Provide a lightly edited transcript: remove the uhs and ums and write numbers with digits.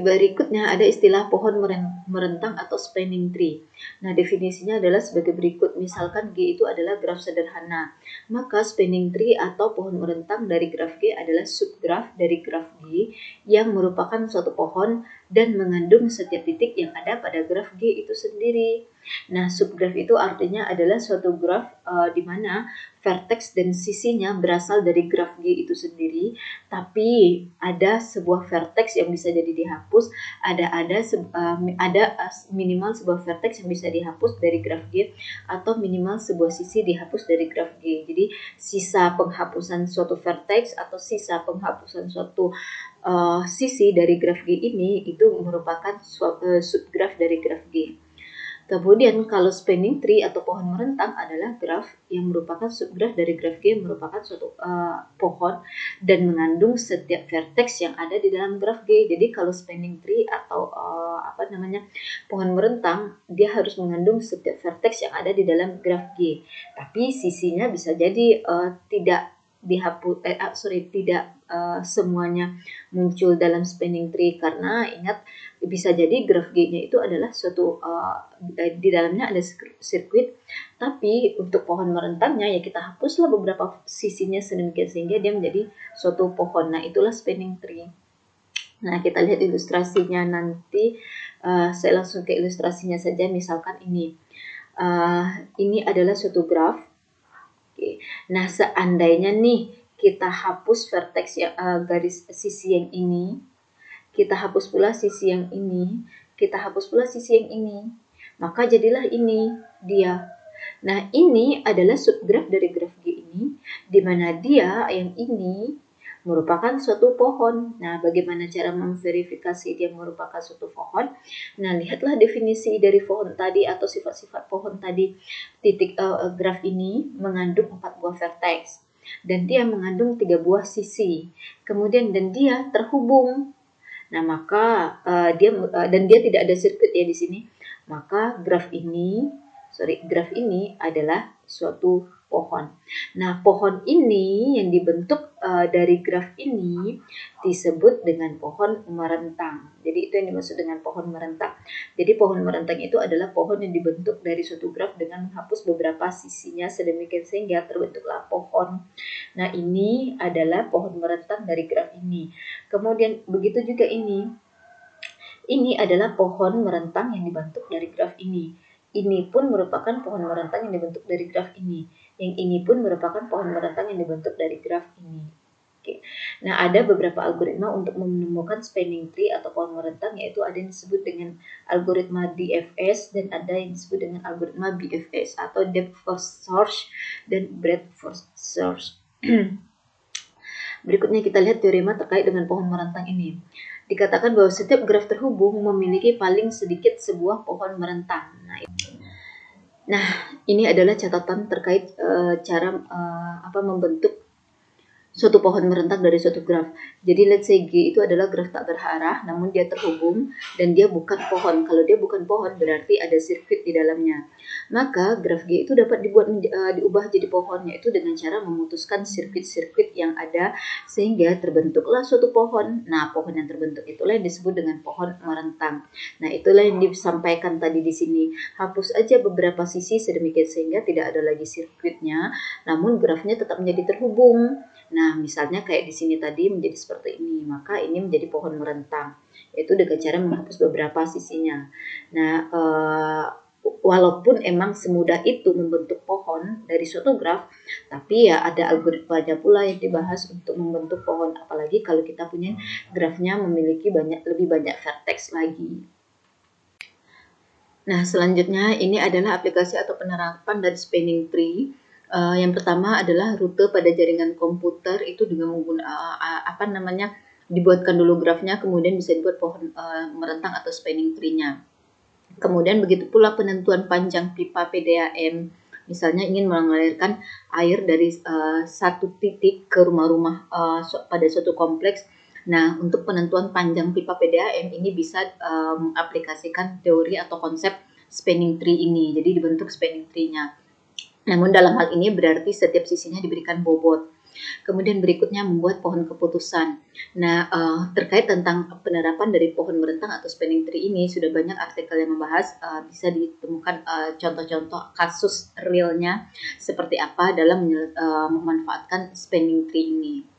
berikutnya ada istilah pohon merentang atau spanning tree. Nah, definisinya adalah sebagai berikut. Misalkan G itu adalah graf sederhana, maka spanning tree atau pohon merentang dari graf G adalah subgraf dari graf G yang merupakan suatu pohon dan mengandung setiap titik yang ada pada graf G itu sendiri. Nah, subgraf itu artinya adalah suatu graf di mana vertex dan sisinya berasal dari graf G itu sendiri, tapi ada sebuah vertex yang bisa jadi dihapus, ada minimal sebuah vertex yang bisa dihapus dari graf G atau minimal sebuah sisi dihapus dari graf G. Jadi sisa penghapusan suatu vertex atau sisa penghapusan suatu sisi dari graf G ini itu merupakan subgraf dari graf G. Kemudian kalau spanning tree atau pohon merentang adalah graf yang merupakan subgraf dari graf G, merupakan suatu pohon dan mengandung setiap vertex yang ada di dalam graf G. Jadi kalau spanning tree atau pohon merentang, dia harus mengandung setiap vertex yang ada di dalam graf G. Tapi sisinya bisa jadi tidak semuanya muncul dalam spanning tree, karena ingat bisa jadi graf G-nya itu adalah suatu di dalamnya ada sirkuit, tapi untuk pohon merentangnya ya kita hapuslah beberapa sisinya sedemikian sehingga dia menjadi suatu pohon. Nah, itulah spanning tree. Nah, kita lihat ilustrasinya nanti. Saya langsung ke ilustrasinya saja. Misalkan ini adalah suatu graf. Oke. Nah, seandainya nih kita hapus vertex garis sisi yang ini, kita hapus pula sisi yang ini, kita hapus pula sisi yang ini, maka jadilah ini dia. Nah, ini adalah subgraf dari graf G ini, di mana dia yang ini merupakan suatu pohon. Nah, bagaimana cara memverifikasi dia merupakan suatu pohon? Nah, lihatlah definisi dari pohon tadi atau sifat-sifat pohon tadi. Graf ini mengandung 4 buah vertex dan dia mengandung 3 buah sisi. Kemudian dan dia terhubung. Nah, maka dia tidak ada sirkuit ya di sini. Maka graf ini adalah suatu pohon. Nah, pohon ini yang dibentuk dari graf ini disebut dengan pohon merentang. Jadi itu yang dimaksud dengan pohon merentang. Jadi pohon merentang itu adalah pohon yang dibentuk dari suatu graf dengan menghapus beberapa sisinya sedemikian sehingga terbentuklah pohon. Nah, ini adalah pohon merentang dari graf ini. Kemudian begitu juga ini. Ini adalah pohon merentang yang dibentuk dari graf ini. Ini pun merupakan pohon merentang yang dibentuk dari graf ini. Yang ini pun merupakan pohon merentang yang dibentuk dari graf ini. Oke. Nah, ada beberapa algoritma untuk menemukan spanning tree atau pohon merentang, yaitu ada yang disebut dengan algoritma DFS dan ada yang disebut dengan algoritma BFS atau depth first search dan breadth first search. Berikutnya kita lihat teorema terkait dengan pohon merentang ini. Dikatakan bahwa setiap graf terhubung memiliki paling sedikit sebuah pohon merentang. Nah, ini adalah catatan terkait cara membentuk suatu pohon merentang dari suatu graf. Jadi let's say G itu adalah graf tak berarah, namun dia terhubung dan dia bukan pohon. Kalau dia bukan pohon berarti ada sirkuit di dalamnya. Maka graf G itu dapat diubah jadi pohon, yaitu dengan cara memutuskan sirkuit-sirkuit yang ada sehingga terbentuklah suatu pohon. Nah, pohon yang terbentuk itulah yang disebut dengan pohon merentang. Nah, itulah yang disampaikan tadi di sini. Hapus aja beberapa sisi sedemikian sehingga tidak ada lagi sirkuitnya, namun grafnya tetap menjadi terhubung. Nah, misalnya kayak di sini tadi menjadi seperti ini, maka ini menjadi pohon merentang, yaitu dengan cara menghapus beberapa sisinya. Nah, walaupun emang semudah itu membentuk pohon dari suatu graf, tapi ya ada algoritmanya pula yang dibahas untuk membentuk pohon, apalagi kalau kita punya grafnya memiliki lebih banyak vertex lagi. Nah, selanjutnya ini adalah aplikasi atau penerapan dari spanning tree. Yang pertama adalah rute pada jaringan komputer itu dengan menggunakan dibuatkan dulu grafnya, kemudian bisa dibuat pohon merentang atau spanning tree-nya. Kemudian begitu pula penentuan panjang pipa PDAM. Misalnya ingin mengalirkan air dari satu titik ke rumah-rumah pada suatu kompleks. Nah, untuk penentuan panjang pipa PDAM ini bisa mengaplikasikan teori atau konsep spanning tree ini. Jadi dibentuk spanning tree-nya. Namun dalam hal ini berarti setiap sisinya diberikan bobot. Kemudian berikutnya membuat pohon keputusan. Nah, terkait tentang penerapan dari pohon merentang atau spinning tree ini sudah banyak artikel yang membahas, bisa ditemukan contoh-contoh kasus realnya seperti apa dalam memanfaatkan spinning tree ini.